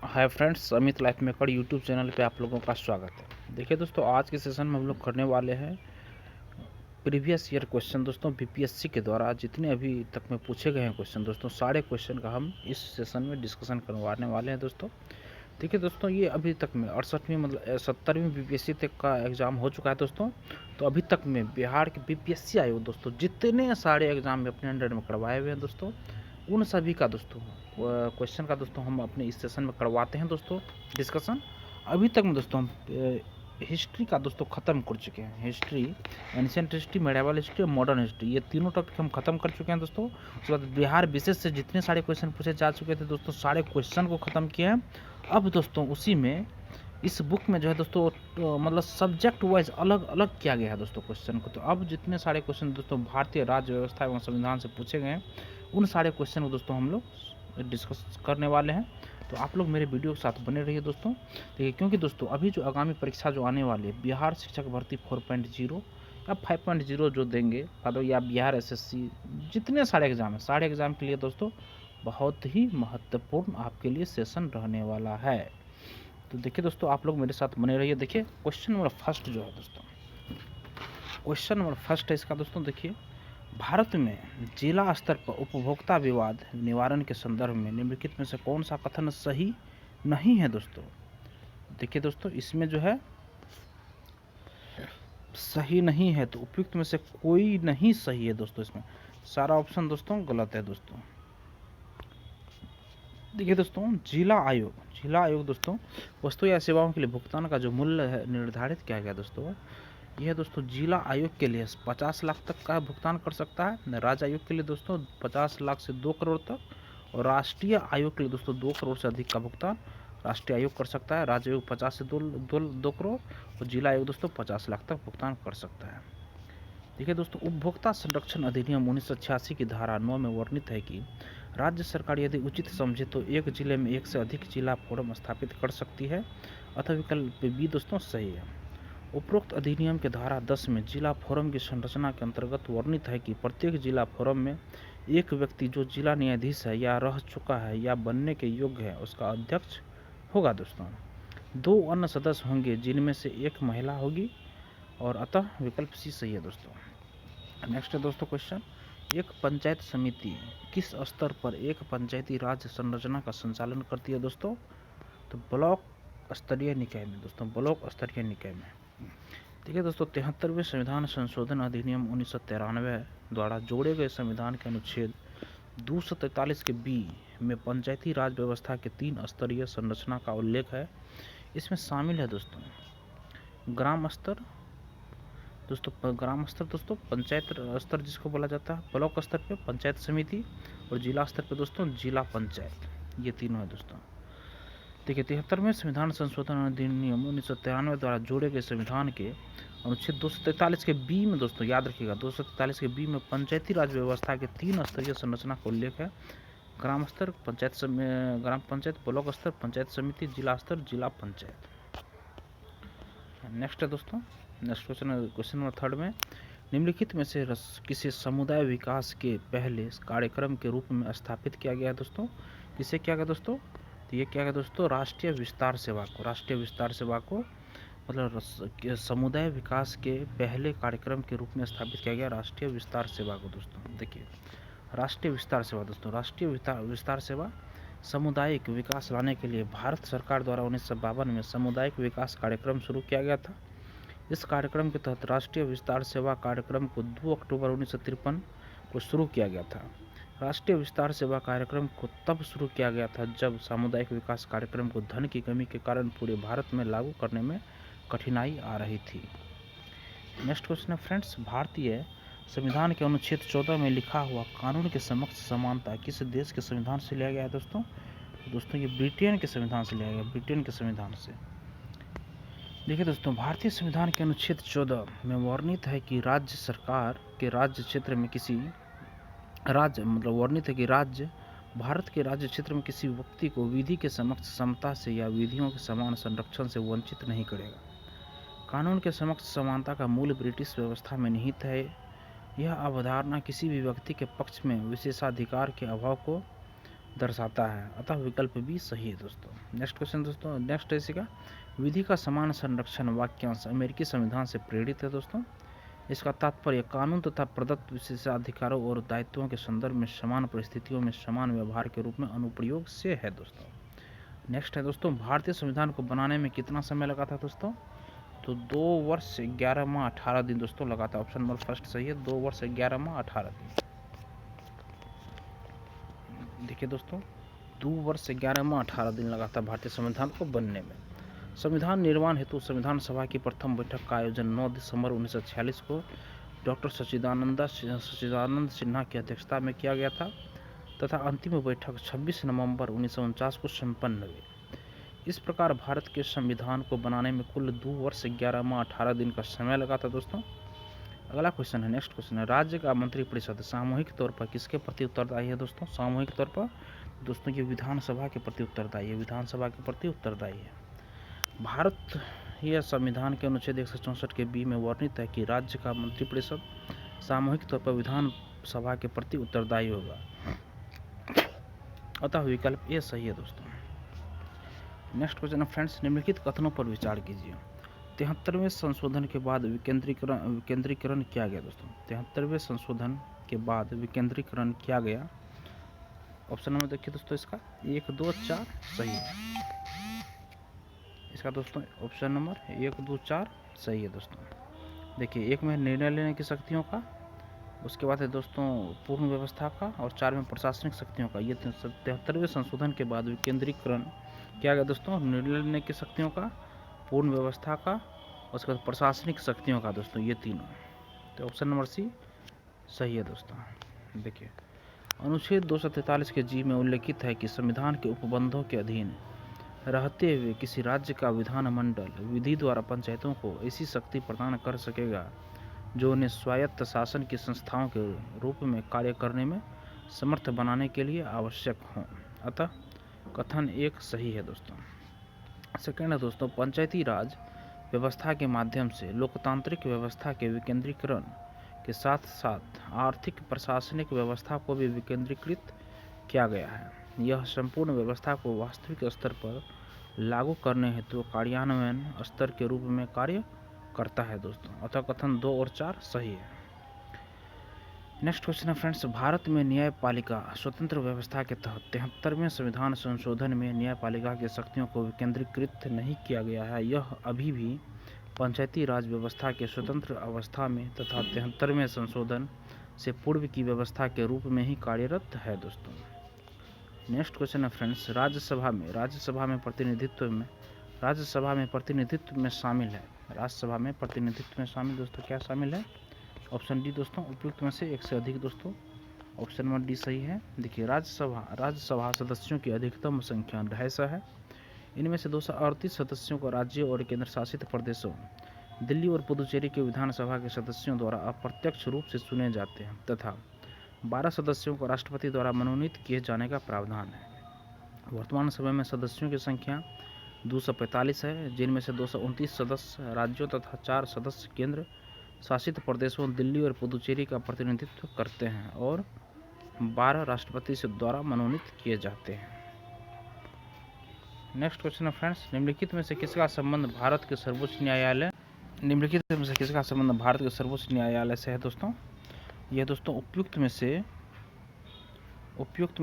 Hi friends, Amit life maker YouTube channel पे आप लोगों का स्वागत है। देखिए दोस्तों, आज के सेशन में हम लोग करने वाले हैं प्रीवियस ईयर क्वेश्चन। दोस्तों बीपीएससी के द्वारा जितने अभी तक में पूछे गए हैं क्वेश्चन, दोस्तों सारे क्वेश्चन का हम इस सेशन में डिस्कशन करवाने वाले हैं दोस्तों। देखिए दोस्तों, ये अभी तक में 68वीं मतलब 70वीं बीपीएससी तक का एग्ज़ाम हो चुका है दोस्तों। तो अभी तक में बिहार के बीपीएससी आयोग दोस्तों जितने सारे एग्ज़ाम में अपने अंडर में करवाए हुए हैं दोस्तों, उन सभी का दोस्तों क्वेश्चन का दोस्तों हम अपने इस सेशन में करवाते हैं दोस्तों डिस्कशन। अभी तक में दोस्तों हम हिस्ट्री का दोस्तों ख़त्म कर चुके हैं। History, ancient history, medieval history और मॉडर्न हिस्ट्री, ये तीनों टॉपिक हम खत्म कर चुके हैं दोस्तों। उसके बाद बिहार विशेष से जितने सारे क्वेश्चन पूछे जा चुके थे दोस्तों, सारे क्वेश्चन को ख़त्म किए हैं। अब दोस्तों उसी में इस बुक में जो है दोस्तों मतलब सब्जेक्ट वाइज अलग अलग किया गया है दोस्तों क्वेश्चन को। तो अब जितने सारे क्वेश्चन दोस्तों भारतीय राज्य व्यवस्था एवं संविधान से पूछे गए हैं, उन सारे क्वेश्चन को दोस्तों हम लोग डिस्कस करने वाले हैं। तो आप लोग मेरे वीडियो के साथ बने रहिए दोस्तों। देखिए, क्योंकि दोस्तों अभी जो आगामी परीक्षा जो आने वाली है, बिहार शिक्षक भर्ती 4.0 या 5.0 जो देंगे, या बिहार एसएससी, जितने सारे एग्ज़ाम हैं, सारे एग्ज़ाम के लिए दोस्तों बहुत ही महत्वपूर्ण आपके लिए सेशन रहने वाला है। तो देखिए दोस्तों, आप लोग मेरे साथ बने रहिए। देखिए क्वेश्चन नंबर फर्स्ट जो है दोस्तों, क्वेश्चन नंबर फर्स्ट है इसका दोस्तों। देखिए, भारत में जिला स्तर पर उपभोक्ता विवाद निवारण के संदर्भ में निम्नलिखित में से कौन सा कथन सही नहीं है दोस्तों। देखिए दोस्तों, इसमें जो है सही नहीं है, तो उपयुक्त में से कोई नहीं सही है दोस्तों। इसमें सारा ऑप्शन दोस्तों गलत है दोस्तों। देखिए दोस्तों, जिला आयोग दोस्तों वस्तु या सेवाओं के लिए भुगतान का जो मूल्य है निर्धारित किया गया दोस्तों, यह दोस्तों जिला आयोग के लिए 50 लाख तक का भुगतान कर सकता है। राज्य आयोग के लिए दोस्तों 50 लाख से 2 करोड़ तक, और राष्ट्रीय आयोग के लिए दोस्तों 2 करोड़ से अधिक का भुगतान राष्ट्रीय आयोग कर सकता है। राज्य आयोग 50 से 2 करोड़ और जिला आयोग दोस्तों 50 लाख तक भुगतान कर सकता है। देखिए दोस्तों, उपभोक्ता संरक्षण अधिनियम 1986 की धारा 9 में वर्णित है कि राज्य सरकार यदि उचित समझे तो एक जिले में एक से अधिक जिला फोरम स्थापित कर सकती है, अतः विकल्प बी दोस्तों सही है। उपरोक्त अधिनियम के धारा 10 में जिला फोरम की संरचना के अंतर्गत वर्णित है कि प्रत्येक जिला फोरम में एक व्यक्ति जो जिला न्यायाधीश है या रह चुका है या बनने के योग्य है उसका अध्यक्ष होगा दोस्तों। 2 अन्य सदस्य होंगे जिनमें से एक महिला होगी, और अतः विकल्प सी सही है दोस्तों। नेक्स्ट है दोस्तों क्वेश्चन, एक पंचायत समिति किस स्तर पर एक पंचायती राज संरचना का संचालन करती है दोस्तों। तो ब्लॉक स्तरीय निकाय में दोस्तों, ब्लॉक स्तरीय निकाय में। देखिए दोस्तों, 73वें संविधान संशोधन अधिनियम 1993 द्वारा जोड़े गए संविधान के अनुच्छेद 243 के बी में पंचायती राज व्यवस्था के 3 स्तरीय संरचना का उल्लेख है। इसमें शामिल है दोस्तों ग्राम स्तर दोस्तों, पंचायत स्तर जिसको बोला जाता है, ब्लॉक स्तर पे पंचायत समिति, और जिला स्तर पे दोस्तों जिला पंचायत, ये तीनों है दोस्तों। देखिए, 73वें संविधान संशोधन अधिनियम 1993 द्वारा जोड़े गए संविधान के अनुच्छेद 243 के बी में दोस्तों, याद रखिएगा 243 के बी में पंचायती राज व्यवस्था के 3 स्तरीय संरचना का उल्लेख है। ग्राम स्तर, ग्राम पंचायत, ब्लॉक स्तर, पंचायत समिति, जिला स्तर, जिला पंचायत। नेक्स्ट है दोस्तों, नेक्स्ट क्वेश्चन नंबर थर्ड में, निम्नलिखित में से किसी समुदाय विकास के पहले कार्यक्रम के रूप में स्थापित किया गया है दोस्तों। किसे किया गया दोस्तों, तो ये क्या गया दोस्तों, राष्ट्रीय विस्तार सेवा को मतलब समुदाय विकास के पहले कार्यक्रम के रूप में स्थापित किया गया राष्ट्रीय विस्तार सेवा को दोस्तों। देखिए, राष्ट्रीय विस्तार सेवा दोस्तों, राष्ट्रीय विस्तार सेवा सामुदायिक विकास लाने के लिए भारत सरकार द्वारा 1952 में सामुदायिक विकास कार्यक्रम शुरू किया गया था। इस कार्यक्रम के तहत राष्ट्रीय विस्तार सेवा कार्यक्रम को 2 अक्टूबर 1953 को शुरू किया गया था। राष्ट्रीय विस्तार सेवा कार्यक्रम को तब शुरू किया गया था जब सामुदायिक विकास कार्यक्रम को धन की कमी के कारण पूरे भारत में लागू करने में कठिनाई आ रही थी। नेक्स्ट क्वेश्चन है फ्रेंड्स, भारतीय संविधान के अनुच्छेद 14 में लिखा हुआ कानून के समक्ष समानता किस देश के संविधान से लिया गया है दोस्तों। दोस्तों ये ब्रिटेन के संविधान से लिया गया, ब्रिटेन के संविधान से। देखिए दोस्तों, भारतीय संविधान के अनुच्छेद 14 में वर्णित है कि राज्य सरकार के राज्य क्षेत्र में किसी भारत के राज्य क्षेत्र में किसी व्यक्ति को विधि के समक्ष समता से या विधियों के समान संरक्षण से वंचित नहीं करेगा। कानून के समक्ष समानता का मूल ब्रिटिश व्यवस्था में निहित है। यह अवधारणा किसी भी व्यक्ति के पक्ष में विशेषाधिकार के अभाव को दर्शाता है, अतः विकल्प बी सही है दोस्तों। नेक्स्ट क्वेश्चन दोस्तों, नेक्स्ट है इसी का, विधि का समान संरक्षण वाक्यांश अमेरिकी संविधान से प्रेरित है दोस्तों। इसका तात्पर्य कानून तथा प्रदत्त विशेषाधिकारों और दायित्वों के संदर्भ में समान परिस्थितियों में समान व्यवहार के रूप में अनुप्रयोग से है दोस्तों। नेक्स्ट है दोस्तों, भारतीय संविधान को बनाने में कितना समय लगा था दोस्तों? तो 2 वर्ष 11 माह 18 दिन दोस्तों लगा था। ऑप्शन नंबर फर्स्ट सही है, 2 वर्ष 11 माह 18 दिन। देखिए दोस्तों, 2 वर्ष 11 माह 18 दिन लगा था भारतीय संविधान को बनने में। संविधान निर्माण हेतु संविधान सभा की प्रथम बैठक का आयोजन 9 दिसंबर 1946 को डॉक्टर सच्चिदानंद सिन्हा की अध्यक्षता में किया गया था तथा अंतिम बैठक 26 नवंबर 1949 को संपन्न हुई। इस प्रकार भारत के संविधान को बनाने में कुल 2 वर्ष 11 माह 18 दिन का समय लगा था दोस्तों। अगला क्वेश्चन है, नेक्स्ट क्वेश्चन है, राज्य का मंत्रिपरिषद सामूहिक तौर पर किसके प्रति उत्तरदायी है दोस्तों? सामूहिक तौर पर दोस्तों ये विधानसभा के प्रति उत्तरदायी है, विधानसभा के प्रति उत्तरदायी है। भारत यह संविधान के अनुच्छेद 164 के बी में वर्णित है कि राज्य का मंत्रिपरिषद सामूहिक तौर पर विधानसभा के प्रति उत्तरदायी होगा, अतः विकल्प ए सही है दोस्तों। नेक्स्ट क्वेश्चन है फ्रेंड्स, निम्नलिखित कथनों पर विचार कीजिए। 73वें संशोधन के बाद विकेंद्रीकरण किया गया दोस्तों। 73वें संशोधन के बाद विकेंद्रीकरण किया गया। ऑप्शन नंबर देखिए दोस्तों, इसका 1, 2, 4 सही है। इसका दोस्तों ऑप्शन नंबर 1, 2, 4 सही है दोस्तों। देखिए, 1 में निर्णय लेने की शक्तियों का, उसके बाद है दोस्तों पूर्ण व्यवस्था का, और 4 में प्रशासनिक शक्तियों का। ये 73वें संशोधन के बाद विकेंद्रीकरण किया गया दोस्तों, निर्णय लेने की शक्तियों का, पूर्ण व्यवस्था का, उसके बाद प्रशासनिक शक्तियों का दोस्तों, ये तीनों। तो ऑप्शन नंबर सी सही है दोस्तों। देखिए, अनुच्छेद 243 के जी में उल्लेखित है कि संविधान के उपबंधों के अधीन रहते हुए किसी राज्य का विधानमंडल विधि द्वारा पंचायतों को ऐसी शक्ति प्रदान कर सकेगा जो उन्हें स्वायत्त शासन की संस्थाओं के रूप में कार्य करने में समर्थ बनाने के लिए आवश्यक हों, अतः कथन 1 सही है दोस्तों। सेकेंड है दोस्तों, पंचायती राज व्यवस्था के माध्यम से लोकतांत्रिक व्यवस्था के विकेंद्रीकरण के साथ साथ आर्थिक प्रशासनिक व्यवस्था को भी विकेंद्रीकृत किया गया है। यह संपूर्ण व्यवस्था को वास्तविक स्तर पर लागू करने हेतु कार्यान्वयन स्तर के रूप में कार्य करता है दोस्तों, अतः कथन 2 और 4 सही है। नेक्स्ट क्वेश्चन है फ्रेंड्स, भारत में न्यायपालिका स्वतंत्र व्यवस्था के तहत 73वें संविधान संशोधन में न्यायपालिका की शक्तियों को विकेंद्रीकृत नहीं किया गया है। यह अभी भी पंचायती राज व्यवस्था के स्वतंत्र अवस्था में तथा 73वें संशोधन से पूर्व की व्यवस्था के रूप में ही कार्यरत है दोस्तों। नेक्स्ट क्वेश्चन है फ्रेंड्स, राज्यसभा में प्रतिनिधित्व में शामिल है। राज्यसभा में प्रतिनिधित्व में शामिल दोस्तों क्या शामिल है? ऑप्शन डी दोस्तों, उपयुक्त में से एक से अधिक दोस्तों। ऑप्शन नंबर डी सही है। देखिए, राज्यसभा सदस्यों की अधिकतम संख्या 250 है। इनमें से 238 सदस्यों को राज्यों और केंद्र शासित प्रदेशों दिल्ली और पुदुचेरी के विधानसभा के सदस्यों द्वारा अप्रत्यक्ष रूप से चुने जाते हैं तथा 12 सदस्यों को राष्ट्रपति द्वारा मनोनीत किए जाने का प्रावधान है। वर्तमान समय में सदस्यों की संख्या 245 है, जिनमें से 229 सदस्य राज्यों तथा 4 सदस्य केंद्र शासित प्रदेशों दिल्ली और पुदुचेरी का प्रतिनिधित्व करते हैं और 12 राष्ट्रपति से द्वारा मनोनीत किए जाते हैं। नेक्स्ट क्वेश्चन है फ्रेंड्स, निम्नलिखित में से किसका संबंध भारत के सर्वोच्च न्यायालय से है दोस्तों? यह दोस्तों उपयुक्त में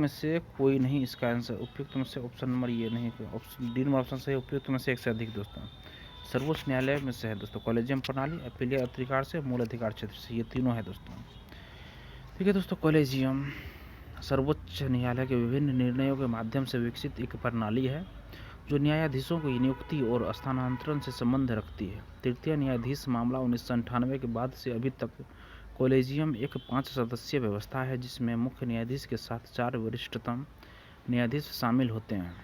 से कोई नहीं इसका आंसर। उपयुक्त में से ऑप्शन नंबर ये नहीं, ऑप्शन डी नंबर ऑप्शन सही। उपयुक्त में से एक से अधिक दोस्तों, सर्वोच्च न्यायालय में से है दोस्तों, कॉलेजियम प्रणाली, अपीलीय अधिकार से, मूल अधिकार क्षेत्र से, ये तीनों है दोस्तों। ठीक है दोस्तों, कॉलेजियम सर्वोच्च न्यायालय के विभिन्न निर्णयों के माध्यम से विकसित एक प्रणाली है जो न्यायाधीशों की नियुक्ति और स्थानांतरण से संबंध रखती है। तृतीय न्यायाधीश मामला 1998 के बाद से अभी तक कॉलेजियम एक 5 सदस्यीय व्यवस्था है जिसमें मुख्य न्यायाधीश के साथ 4 वरिष्ठतम न्यायाधीश शामिल होते हैं।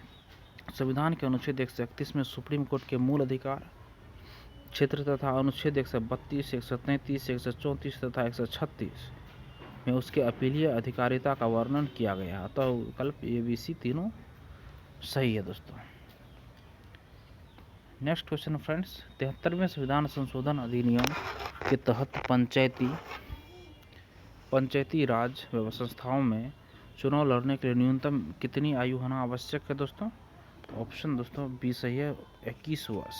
संविधान के अनुच्छेद 131 में सुप्रीम कोर्ट के मूल अधिकार क्षेत्र तथा अनुच्छेद 132, 133, 134 तथा 136 में उसके अपीलीय अधिकारिता का वर्णन किया गया, अतः विकल्प ABC तीनों सही है दोस्तों। नेक्स्ट क्वेश्चन फ्रेंड्स, 73वें संविधान संशोधन अधिनियम के तहत पंचायती राज संस्थाओं में चुनाव लड़ने के लिए न्यूनतम कितनी आयु होना आवश्यक है दोस्तों? ऑप्शन दोस्तों बी सही है, 21 वर्ष।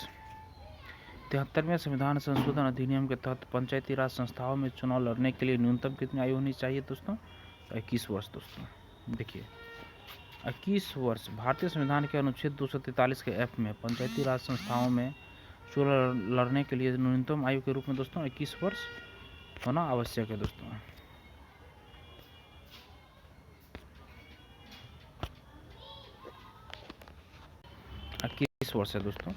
73वें संविधान संशोधन अधिनियम के तहत पंचायती राज संस्थाओं में चुनाव लड़ने के लिए न्यूनतम कितनी आयु होनी चाहिए दोस्तों? 21 वर्ष दोस्तों। देखिए 21 वर्ष भारतीय संविधान के अनुच्छेद 243 के एफ में पंचायती राज संस्थाओं में चुनाव लड़ने के लिए न्यूनतम आयु के रूप में दोस्तों 21 वर्ष होना आवश्यक है दोस्तों। वर्ष है दोस्तों।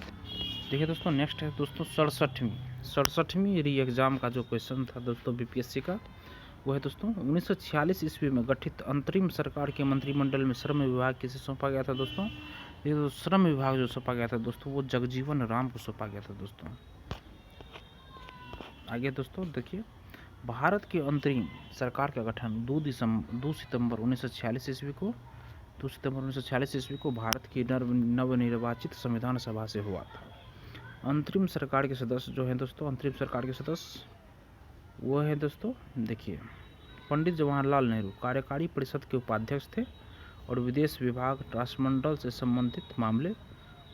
देखिए दोस्तों नेक्स्ट है दोस्तों 67वीं री एग्जाम का जो क्वेश्चन था दोस्तों बीपीएससी का, वो है दोस्तों 1946 ईस्वी में गठित अंतरिम सरकार के मंत्रिमंडल में श्रम विभाग किसे सौंपा गया था दोस्तों? ये तो श्रम विभाग जो सौंपा गया था दोस्तों वो जगजीवन राम को सौंपा गया था दोस्तों। आगे दोस्तों देखिए भारत की अंतरिम सरकार का गठन 2 सितंबर 1946 ईस्वी को 2 सितंबर 1946 ईस्वी को भारत की नवनिर्वाचित संविधान सभा से हुआ था। अंतरिम सरकार के सदस्य जो हैं दोस्तों, अंतरिम सरकार के सदस्य वो है दोस्तों, देखिए पंडित जवाहरलाल नेहरू कार्यकारी परिषद के उपाध्यक्ष थे और विदेश विभाग राष्ट्रमंडल से संबंधित मामले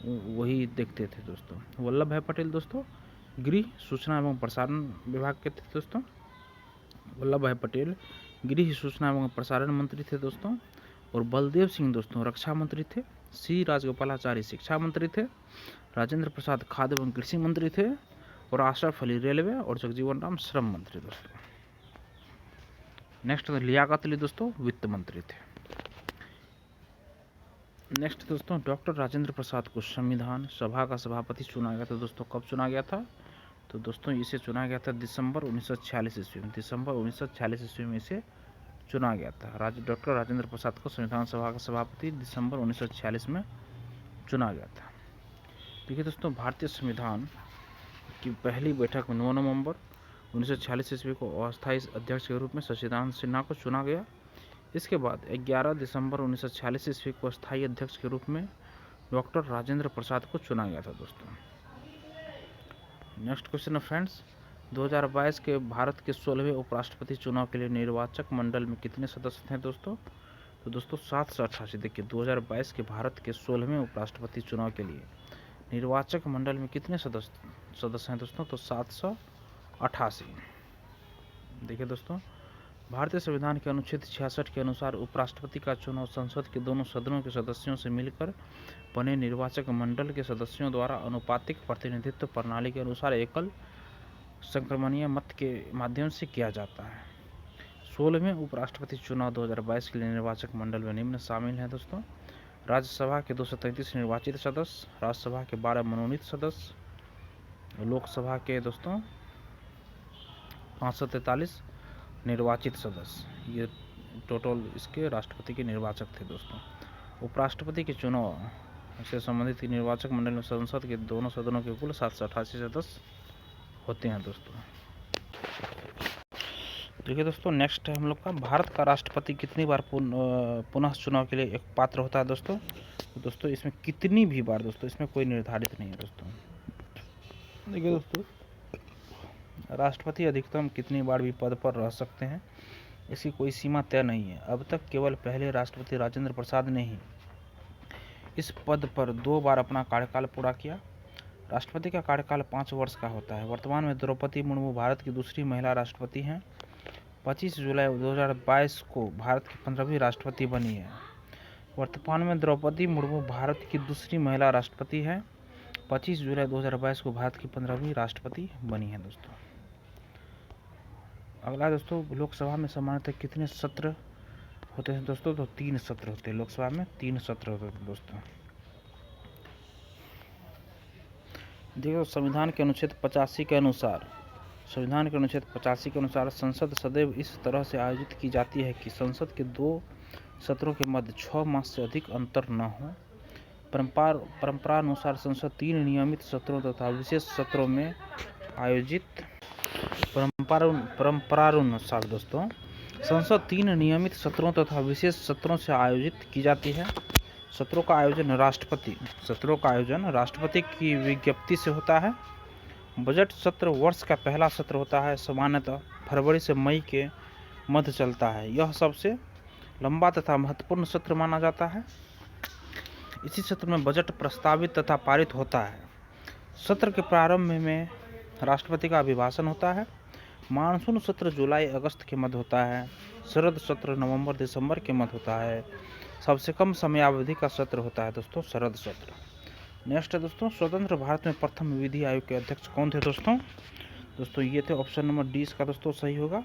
वही देखते थे दोस्तों। वल्लभ भाई पटेल दोस्तों गृह सूचना एवं प्रसारण विभाग के थे दोस्तों। वल्लभ भाई पटेल गृह सूचना एवं प्रसारण मंत्री थे दोस्तों। और बलदेव सिंह दोस्तों रक्षा मंत्री थे। सी राजगोपालाचारी शिक्षा मंत्री थे। राजेंद्र प्रसाद खाद्य एवं कृषि मंत्री थे। और अशरफ अली रेलवे और जगजीवन राम श्रम मंत्री दोस्तों। नेक्स्ट लियाकत अली दोस्तों वित्त मंत्री थे। नेक्स्ट दोस्तों डॉक्टर राजेंद्र प्रसाद को संविधान सभा का सभापति चुना गया था दोस्तों। कब चुना गया था? तो दोस्तों इसे चुना गया था दिसंबर 1946 ईस्वी में। दिसंबर 1946 ईस्वी में इसे चुना गया था। डॉक्टर राजेंद्र प्रसाद को संविधान सभा का सभापति दिसंबर 1946 में चुना गया था। देखिए दोस्तों भारतीय संविधान की पहली बैठक में 9 नवंबर 1946 ईस्वी को अस्थायी अध्यक्ष के रूप में शशिकांत सिन्हा को चुना गया। इसके बाद 11 दिसंबर 1946 ईस्वी को अस्थायी अध्यक्ष के रूप में डॉक्टर राजेंद्र प्रसाद को चुना गया था दोस्तों। नेक्स्ट क्वेश्चन है फ्रेंड्स 2022 के भारत के 16वें उपराष्ट्रपति चुनाव के लिए निर्वाचक मंडल में कितने सदस्य थे दोस्तों? तो दोस्तों 788। देखिए 2022 के भारत के 16वें उपराष्ट्रपति चुनाव के लिए निर्वाचक मंडल में कितने सदस्य हैं दोस्तों? तो 788। देखिए दोस्तों भारतीय संविधान के अनुच्छेद 66 के अनुसार उपराष्ट्रपति का चुनाव संसद के दोनों सदनों के सदस्यों से मिलकर बने निर्वाचक मंडल के सदस्यों द्वारा अनुपातिक प्रतिनिधित्व प्रणाली के अनुसार एकल संक्रमणीय मत के माध्यम से किया जाता है। 16वें उपराष्ट्रपति चुनाव 2022 के लिए निर्वाचक मंडल में निम्न शामिल हैं दोस्तों। राज्यसभा के 233 निर्वाचित सदस्य, राज्यसभा के 12 मनोनीत सदस्य, लोकसभा के दोस्तों 543 निर्वाचित सदस्य। ये टोटल इसके राष्ट्रपति के निर्वाचक थे दोस्तों। उपराष्ट्रपति के चुनाव से संबंधित निर्वाचक मंडल में संसद के दोनों सदनों के कुल 788 सदस्य होते हैं दोस्तों। देखिए दोस्तों नेक्स्ट है हम लोग का भारत का राष्ट्रपति कितनी बार पुनः चुनाव के लिए एक पात्र होता है दोस्तों? तो दोस्तों इसमें कितनी भी बार दोस्तों इसमें कोई निर्धारित नहीं है दोस्तों। देखिए दोस्तों राष्ट्रपति अधिकतम कितनी बार भी पद पर रह सकते हैं, इसकी कोई सीमा तय नहीं है। अब तक केवल पहले राष्ट्रपति राजेंद्र प्रसाद ने ही इस पद पर 2 बार अपना कार्यकाल पूरा किया। राष्ट्रपति का कार्यकाल 5 वर्ष का होता है। वर्तमान में द्रौपदी मुर्मू भारत की दूसरी महिला राष्ट्रपति हैं। 25 जुलाई 2022 को भारत की 15वीं राष्ट्रपति बनी है। वर्तमान में द्रौपदी मुर्मू भारत की दूसरी महिला राष्ट्रपति है। 25 जुलाई 2022 को भारत की 15वीं राष्ट्रपति बनी है दोस्तों। अगला दोस्तों लोकसभा में सामान्यतः कितने सत्र होते हैं दोस्तों? तो 3 सत्र होते हैं। लोकसभा में 3 सत्र होते हैं दोस्तों। देखो संविधान के अनुच्छेद 85 के अनुसार संसद सदैव इस तरह से आयोजित की जाती है कि संसद के 2 सत्रों के मध्य 6 मास से अधिक अंतर न हो। परंपरानुसार संसद 3 नियमित सत्रों तथा विशेष सत्रों में आयोजित परंपरानुसार दोस्तों संसद 3 नियमित सत्रों तथा विशेष सत्रों से आयोजित की जाती है। सत्रों का आयोजन राष्ट्रपति की विज्ञप्ति से होता है। बजट सत्र वर्ष का पहला सत्र होता है। सामान्यतः फरवरी से मई के मध्य चलता है। यह सबसे लंबा तथा महत्वपूर्ण सत्र माना जाता है। इसी सत्र में बजट प्रस्तावित तथा पारित होता है। सत्र के प्रारंभ में राष्ट्रपति का अभिभाषण होता है। मानसून सत्र जुलाई अगस्त के मध्य होता है। शरद सत्र नवंबर दिसंबर के मध्य होता है। सबसे कम समयावधि का सत्र होता है दोस्तों शरद सत्र। नेक्स्ट है दोस्तों, स्वतंत्र भारत में प्रथम विधि आयोग के अध्यक्ष कौन थे दोस्तों? दोस्तों ये थे ऑप्शन नंबर डी इसका दोस्तों सही होगा,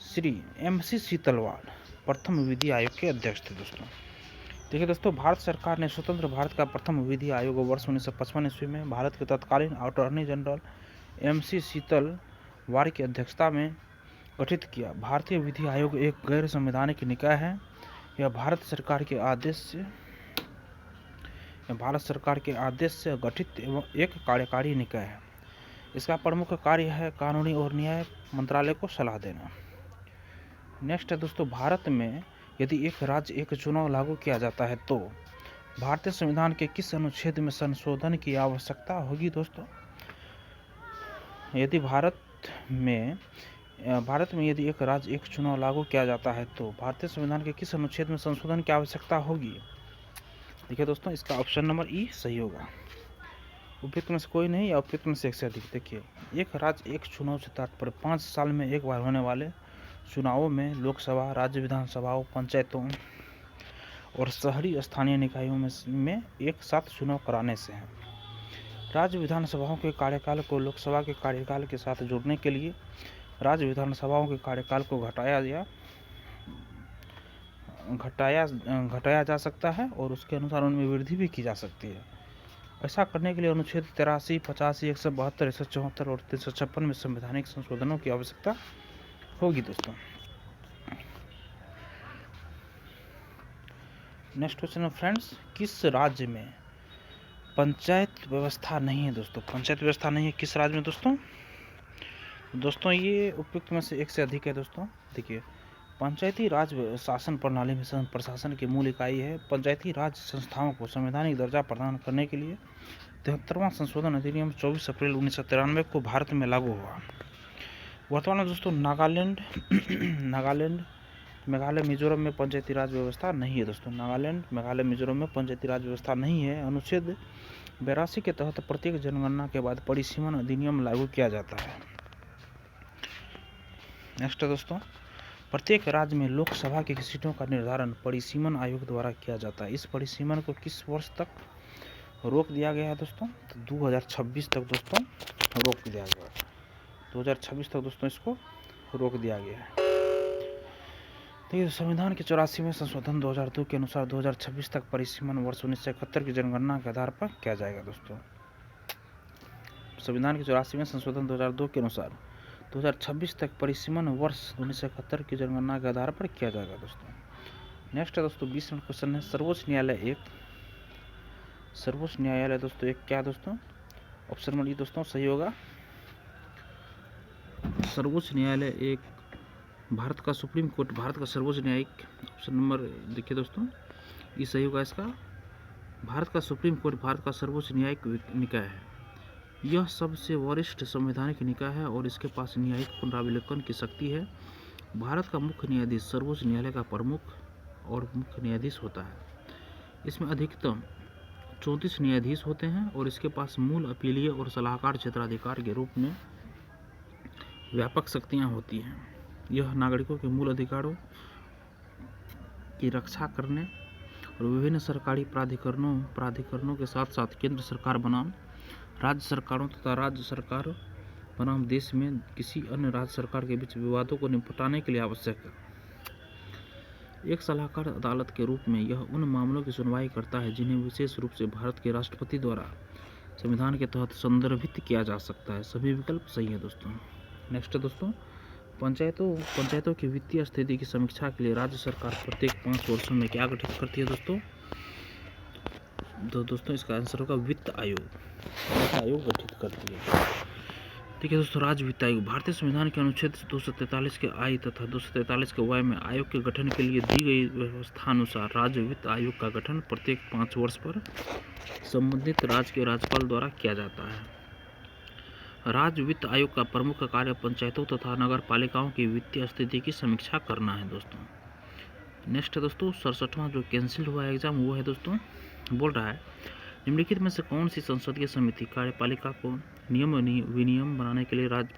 श्री MC सीतलवाड़ प्रथम विधि आयोग के अध्यक्ष थे दोस्तों। देखिए दोस्तों, भारत सरकार ने स्वतंत्र भारत का प्रथम विधि आयोग वर्ष 1955 ईस्वी में भारत के तत्कालीन अटॉर्नी जनरल MC सीतलवाड़ की अध्यक्षता में गठित किया। भारतीय विधि आयोग एक गैर संवैधानिक निकाय है। यह भारत सरकार के आदेश से गठित एवं एक कार्यकारी निकाय है। इसका प्रमुख कार्य है कानूनी और न्याय मंत्रालय को सलाह देना। नेक्स्ट है दोस्तों, भारत में यदि एक राज्य एक चुनाव लागू किया जाता है तो भारतीय संविधान के किस अनुच्छेद में संशोधन की आवश्यकता होगी दोस्तों? यदि भारत में यदि एक राज्य एक चुनाव लागू किया जाता है तो भारतीय संविधान के किस अनुच्छेद में संशोधन की आवश्यकता होगी? देखिए दोस्तों, इसका ऑप्शन नंबर ई सही होगा। उपयुक्त में से कोई नहीं या उपयुक्त में से एक से अधिक। देखिए, एक राज्य एक चुनाव से तात्पर्य 5 साल में एक बार होने वाले चुनावों में लोकसभा, राज्य विधानसभाओं, पंचायतों और शहरी स्थानीय निकायों में एक साथ चुनाव कराने से है। राज्य विधानसभाओं के कार्यकाल को लोकसभा के कार्यकाल के साथ जोड़ने के लिए राज्य विधानसभाओं के कार्यकाल को घटाया जा सकता है और उसके अनुसार उनमें वृद्धि भी की जा सकती है। ऐसा करने के लिए अनुच्छेद 83, 85, 172, 174 और 356 में संवैधानिक संशोधनों की आवश्यकता होगी दोस्तों। नेक्स्ट क्वेश्चन है फ्रेंड्स, किस राज्य में पंचायत व्यवस्था नहीं है दोस्तों? पंचायत व्यवस्था नहीं है किस राज्य में दोस्तों? ये उपयुक्त में से एक से अधिक है दोस्तों। देखिए, पंचायती राज शासन प्रणाली में प्रशासन की मूल इकाई है। पंचायती राज संस्थाओं को संवैधानिक दर्जा प्रदान करने के लिए 73वां संशोधन अधिनियम 24 अप्रैल 1993 को भारत में लागू हुआ। वर्तमान में दोस्तों नागालैंड, मेघालय, मिजोरम में पंचायती राज व्यवस्था नहीं है दोस्तों। नागालैंड, मेघालय, मिजोरम में पंचायती राज व्यवस्था नहीं है। अनुच्छेद 82 के तहत प्रत्येक जनगणना के बाद परिसीमन अधिनियम लागू किया जाता है। नेक्स्ट है दोस्तों, प्रत्येक राज्य में लोकसभा की सीटों का निर्धारण परिसीमन आयोग द्वारा किया जाता है। इस परिसीमन को किस वर्ष तक रोक दिया गया है दोस्तों? तो 2026 तक दोस्तों रोक दिया गया है। 2026 तक दोस्तों इसको रोक दिया गया है। देखिए, संविधान के 84वें संशोधन 2002 के अनुसार 2026 तक परिसीमन वर्ष 1971 की जनगणना के आधार पर किया जाएगा दोस्तों। संविधान के 84वें संशोधन 2002 के अनुसार 2026 तक परिसीमन वर्ष 1971 की जनगणना के आधार पर किया जाएगा दोस्तों। नेक्स्ट है दोस्तों 20 नंबर क्वेश्चन है, सर्वोच्च न्यायालय दोस्तों एक क्या दोस्तों? ऑप्शन नंबर ई दोस्तों सही होगा। सर्वोच्च न्यायालय एक भारत का सुप्रीम कोर्ट, भारत का सर्वोच्च न्यायिक। ऑप्शन नंबर देखिए दोस्तों, ये सही होगा इसका। भारत का सुप्रीम कोर्ट भारत का सर्वोच्च न्यायिक निकाय है। यह सबसे वरिष्ठ संवैधानिक निकाय है और इसके पास न्यायिक पुनरावलोकन की शक्ति है। भारत का मुख्य न्यायाधीश सर्वोच्च न्यायालय का प्रमुख और मुख्य न्यायाधीश होता है। इसमें अधिकतम 34 न्यायाधीश होते हैं और इसके पास मूल अपीलीय और सलाहकार क्षेत्राधिकार के रूप में व्यापक शक्तियाँ होती हैं। यह नागरिकों के मूल अधिकारों की रक्षा करने और विभिन्न सरकारी प्राधिकरणों के साथ साथ केंद्र सरकार बनाम राज्य सरकारों तथा राज्य सरकार बनाम देश में किसी अन्य राज्य सरकार के बीच विवादों को निपटाने के लिए आवश्यक है। एक सलाहकार अदालत के रूप में यह उन मामलों की सुनवाई करता है जिन्हें विशेष रूप से भारत के राष्ट्रपति द्वारा संविधान के तहत संदर्भित किया जा सकता है। सभी विकल्प सही है दोस्तों। नेक्स्ट दोस्तों, पंचायतों की वित्तीय स्थिति की समीक्षा के लिए राज्य सरकार प्रत्येक 5 वर्षों में क्या गठित करती है दोस्तों? तो दोस्तों इसका आंसर होगा वित्त आयोग गठित करती है। ठीक है दोस्तों, राज्य वित्त आयोग भारतीय संविधान के अनुच्छेद 243 के आई तथा 243 के वाई में आयोग के गठन के लिए दी गई व्यवस्था अनुसार राज्य वित्त आयोग का गठन प्रत्येक 5 वर्ष पर संबंधित राज्य के राज्यपाल द्वारा किया जाता है। राज्य वित्त आयोग का प्रमुख कार्य पंचायतों तथा नगर पालिकाओं की वित्तीय स्थिति की समीक्षा करना है दोस्तों। नेक्स्ट है दोस्तों 67वां जो कैंसिल हुआ है एग्जाम, वो है दोस्तों, बोल रहा है निम्नलिखित में से कौन सी संसदीय समिति कार्यपालिका को नियम विनियम बनाने के लिए राज्य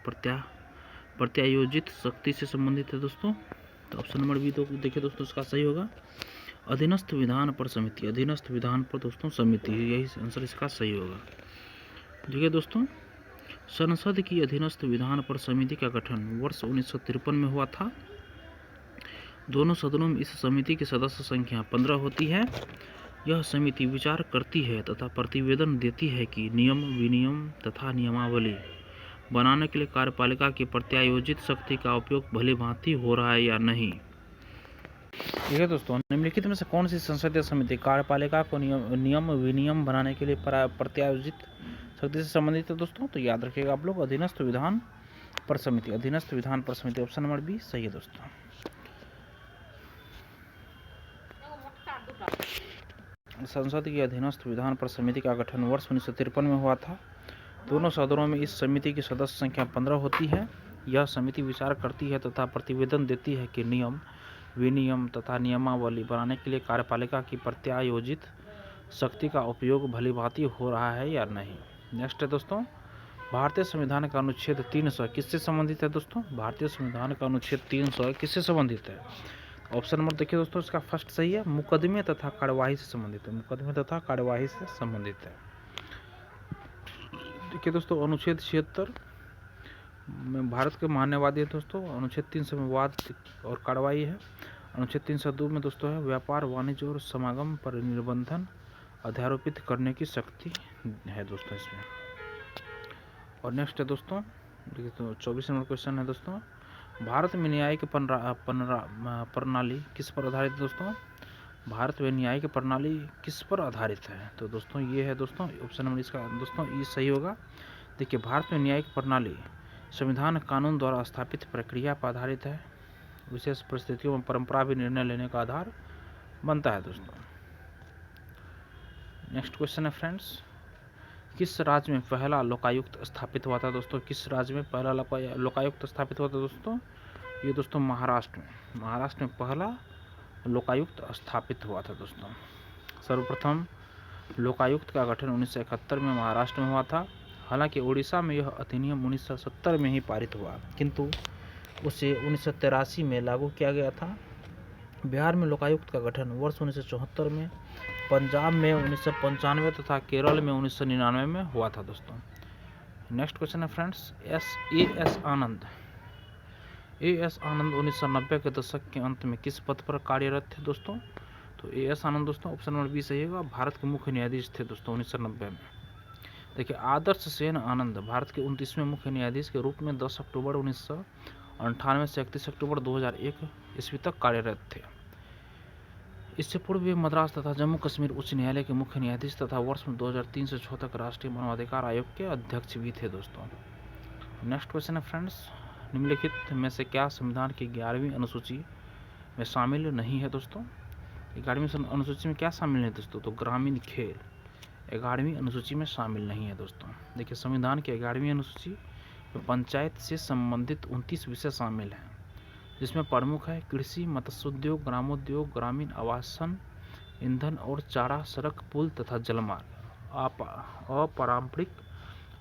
प्रत्यायोजित शक्ति से संबंधित है दोस्तों। तो ऑप्शन नंबर बी तो देखिए दोस्तों इसका सही होगा, अधीनस्थ विधान पर समिति, अधीनस्थ विधान पर दोस्तों समिति, यही आंसर इसका सही होगा। देखिए दोस्तों, संसद की अधीनस्थ विधान पर समिति का गठन वर्ष 1953 में हुआ था। दोनों सदनों में इस समिति की सदस्य संख्या 15 होती है। यह समिति विचार करती है तथा प्रतिवेदन देती है कि नियम विनियम तथा नियमावली बनाने के लिए कार्यपालिका की प्रत्यायोजित शक्ति का उपयोग भली भांति हो रहा है या नहीं। ठीक है दोस्तों, निम्नलिखित में से कौन सी संसदीय समिति कार्यपालिका को नियम विनियम बनाने के लिए प्रत्यायोजित शक्ति से संबंधित है दोस्तों। तो याद रखिएगा आप लोग, अधीनस्थ विधान पर समिति, अधीनस्थ विधान पर समिति, ऑप्शन नंबर बी सही है दोस्तों। संसद की अधीनस्थ विधान पर समिति का गठन वर्ष 1953 में हुआ था। दोनों सदनों में इस समिति की सदस्य संख्या 15 होती है। यह समिति विचार करती है तथा प्रतिवेदन देती है कि नियम विनियम तथा नियमावली बनाने के लिए कार्यपालिका की प्रत्यायोजित शक्ति का उपयोग भली भांति हो रहा है या नहीं। नेक्स्ट है दोस्तों, भारतीय संविधान का अनुच्छेद 300 किससे संबंधित है दोस्तों। भारतीय संविधान का अनुच्छेद 300 किससे संबंधित है। ऑप्शन नंबर देखिए दोस्तों, इसका फर्स्ट सही है, मुकदमे तथा कार्यवाही से संबंधित है, मुकदमे तथा कार्यवाही से संबंधित है। देखिए दोस्तों, अनुच्छेद 76 में भारत के मान्यवादी है दोस्तों। अनुच्छेद 300 में वाद और कार्रवाई है। अनुच्छेद 302 में दोस्तों है व्यापार वाणिज्य और समागम पर निर्बंधन अध्यारोपित करने की शक्ति है दोस्तों इसमें। और नेक्स्ट है दोस्तों, देखिए तो 24 नंबर क्वेश्चन है दोस्तों, भारत में न्यायिक प्रणाली किस पर आधारित है दोस्तों। भारत में न्यायिक प्रणाली किस पर आधारित है। तो दोस्तों ये है दोस्तों ऑप्शन नंबर इसका दोस्तों ये सही होगा। देखिए, भारत में न्यायिक प्रणाली संविधान कानून द्वारा स्थापित प्रक्रिया पर आधारित है। विशेष परिस्थितियों में परंपरा भी निर्णय लेने का आधार बनता है दोस्तों। नेक्स्ट क्वेश्चन है फ्रेंड्स, किस राज्य में पहला लोकायुक्त स्थापित हुआ था दोस्तों। किस राज्य में पहला लोकायुक्त स्थापित हुआ था दोस्तों। ये दोस्तों महाराष्ट्र में पहला लोकायुक्त स्थापित हुआ था दोस्तों। सर्वप्रथम लोकायुक्त का गठन 1971 में महाराष्ट्र में हुआ था। हालांकि उड़ीसा में यह अधिनियम 1970 में ही पारित हुआ, किंतु उसे 1983 में लागू किया गया था। बिहार में लोकायुक्त का गठन वर्ष 1974 में, पंजाब में 1995 तथा केरल में 1999 में हुआ था दोस्तों। नेक्स्ट क्वेश्चन है फ्रेंड्स, एस आनंद 1990 के दशक के अंत में किस पद पर कार्यरत थे दोस्तों। तो एस आनंद दोस्तों ऑप्शन नंबर बी सही होगा, भारत के मुख्य न्यायाधीश थे दोस्तों 1990 में। देखिए, आदर्श सेन आनंद भारत के 29वें मुख्य न्यायाधीश के रूप में 10 अक्टूबर 1998 से 31 अक्टूबर 2001 ईस्वी तक कार्यरत थे। इससे पूर्व वे मद्रास तथा जम्मू कश्मीर उच्च न्यायालय के मुख्य न्यायाधीश तथा वर्ष 2003 से 2006 तक राष्ट्रीय मानवाधिकार आयोग के अध्यक्ष भी थे दोस्तों। नेक्स्ट क्वेश्चन है फ्रेंड्स, निम्नलिखित में से क्या संविधान की 11वीं अनुसूची में शामिल नहीं है दोस्तों। 11वीं अनुसूची में क्या शामिल है दोस्तों। तो ग्रामीण खेल 11वीं अनुसूची में शामिल नहीं है दोस्तों। देखिए, संविधान की 11वीं अनुसूची में पंचायत से संबंधित 29 विषय शामिल हैं, जिसमें प्रमुख है कृषि, मत्स्योद्योग, ग्रामोद्योग, ग्रामीण आवासन, ईंधन और चारा, सड़क, पुल तथा जलमार्ग,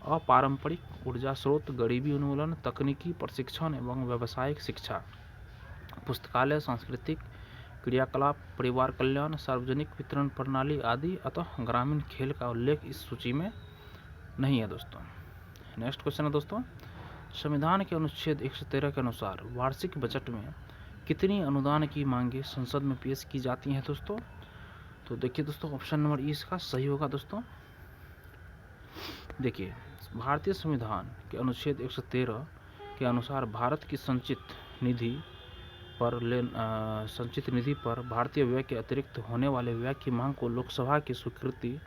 अपारंपरिक ऊर्जा स्रोत, गरीबी उन्मूलन, तकनीकी प्रशिक्षण एवं व्यावसायिक शिक्षा, पुस्तकालय, सांस्कृतिक क्रियाकलाप, परिवार कल्याण, सार्वजनिक वितरण प्रणाली आदि। अतः ग्रामीण खेल का उल्लेख इस सूची में नहीं है दोस्तों। नेक्स्ट क्वेश्चन है दोस्तों, संविधान के अनुच्छेद 113 के अनुसार वार्षिक बजट में कितनी अनुदान की मांगे संसद में पेश की जाती हैं दोस्तों। तो देखिए दोस्तों, ऑप्शन नंबर ई इसका सही होगा दोस्तों। देखिए, भारतीय संविधान के अनुच्छेद 113 के अनुसार भारत की संचित निधि पर भारतीय व्यय के अतिरिक्त होने वाले व्यय की मांग को लोकसभा की स्वीकृति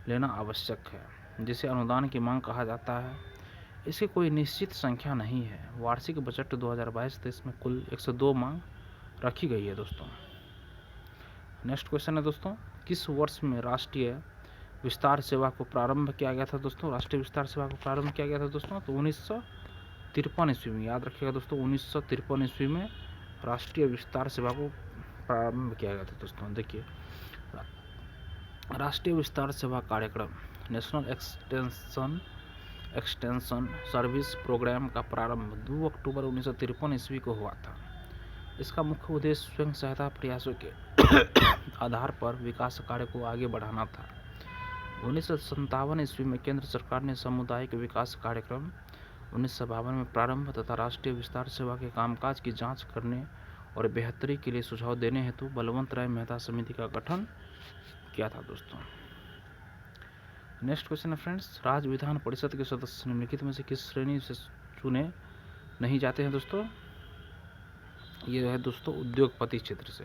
लेना आवश्यक है, जिसे अनुदान की मांग कहा जाता है। इसकी कोई निश्चित संख्या नहीं है। वार्षिक बजट 2022-23 में कुल 102 मांग रखी गई है दोस्तों। नेक्स्ट क्वेश्चन है दोस्तों, किस वर्ष में राष्ट्रीय विस्तार सेवा को प्रारंभ किया गया था दोस्तों। राष्ट्रीय विस्तार सेवा को प्रारंभ किया गया था दोस्तों तो 1953 ईस्वी में। याद रखिएगा दोस्तों, 1953 ईस्वी में राष्ट्रीय विस्तार सेवा को प्रारंभ किया गया था दोस्तों। देखिए, राष्ट्रीय विस्तार सेवा कार्यक्रम नेशनल एक्सटेंशन सर्विस प्रोग्राम का प्रारंभ 2 अक्टूबर 1953 ईस्वी को हुआ था। इसका मुख्य उद्देश्य स्वयं सहायता प्रयासों के आधार पर विकास कार्य को आगे बढ़ाना था। 1957 ईस्वी में केंद्र सरकार ने सामुदायिक विकास कार्यक्रम 1952 में प्रारंभ तथा राष्ट्रीय विस्तार सेवा के कामकाज की जांच करने और बेहतरी के लिए सुझाव देने हेतु बलवंत राय मेहता समिति का गठन किया था दोस्तों। नेक्स्ट क्वेश्चन है फ्रेंड्स, राज्य विधान परिषद के सदस्य निम्नलिखित में से किस श्रेणी से चुने नहीं जाते हैं दोस्तों? ये है दोस्तों उद्योगपति क्षेत्र से।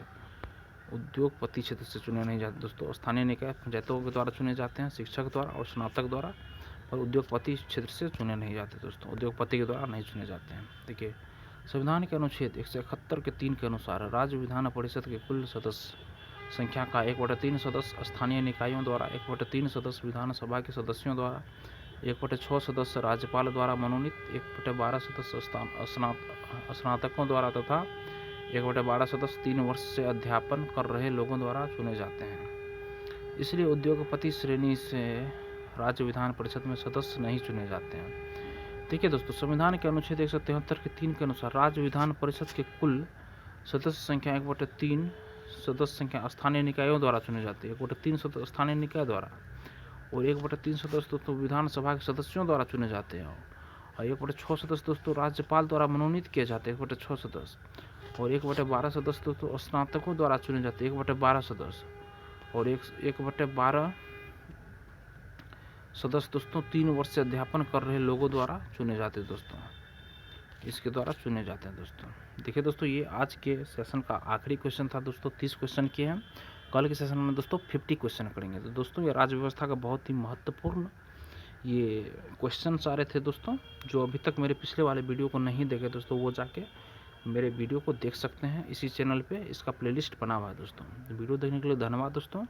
उद्योगपति क्षेत्र से चुने नहीं जाते दोस्तों। स्थानीय निकाय पंचायतों के द्वारा चुने जाते हैं, शिक्षक द्वारा और स्नातक द्वारा, और उद्योगपति क्षेत्र से चुने नहीं जाते दोस्तों। उद्योगपति के द्वारा नहीं चुने जाते हैं। देखिए, संविधान के अनुच्छेद 171 के 3 के अनुसार राज्य विधान परिषद के कुल सदस्य संख्या का 1/3 सदस्य स्थानीय निकायों द्वारा, 1/3 सदस्य विधानसभा के सदस्यों द्वारा, 1/6 सदस्य राज्यपाल द्वारा मनोनीत, 1/12 सदस्य स्नातकों द्वारा तथा 1/12 सदस्य 3 वर्ष से अध्यापन कर रहे लोगों द्वारा चुने जाते हैं। इसलिए उद्योगपति श्रेणी से राज्य विधान परिषद में सदस्य नहीं चुने जाते हैं। देखिए दोस्तों, संविधान के अनुच्छेद 173 के 3 के अनुसार राज्य विधान परिषद के कुल सदस्य संख्या 1/3 सदस्य संख्या स्थानीय निकायों द्वारा चुने जाते हैं। 1/3 सदस्य स्थानीय निकाय द्वारा और 1/3 सदस्य दोस्तों विधानसभा के सदस्यों द्वारा चुने जाते हैं, और 1/6 सदस्य दोस्तों राज्यपाल द्वारा मनोनीत किए जाते हैं 1/6 सदस्य, और 1/12 सदस्य दोस्तों स्नातकों द्वारा चुने जाते हैं 1/12 सदस्य, और 1/12 सदस्य दोस्तों 3 वर्ष से अध्यापन कर रहे लोगों द्वारा चुने जाते हैं दोस्तों। इसके द्वारा चुने जाते हैं दोस्तों। देखिए दोस्तों, ये आज के सेशन का आखिरी क्वेश्चन था दोस्तों। 30 क्वेश्चन किए हैं। कल के सेशन में दोस्तों 50 क्वेश्चन करेंगे। तो दोस्तों, ये राज्य व्यवस्था का बहुत ही महत्वपूर्ण ये क्वेश्चन आ रहे थे दोस्तों। जो अभी तक मेरे पिछले वाले वीडियो को नहीं देखे दोस्तों, वो जाके मेरे वीडियो को देख सकते हैं इसी चैनल पे। इसका प्लेलिस्ट बना हुआ है दोस्तों। वीडियो देखने के लिए धन्यवाद दोस्तों।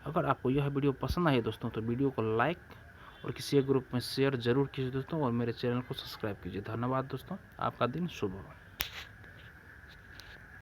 अगर आपको यह वीडियो पसंद आई दोस्तों तो वीडियो को लाइक और किसी एक ग्रुप में शेयर जरूर कीजिए दोस्तों, और मेरे चैनल को सब्सक्राइब कीजिए। धन्यवाद दोस्तों, आपका दिन शुभ हो।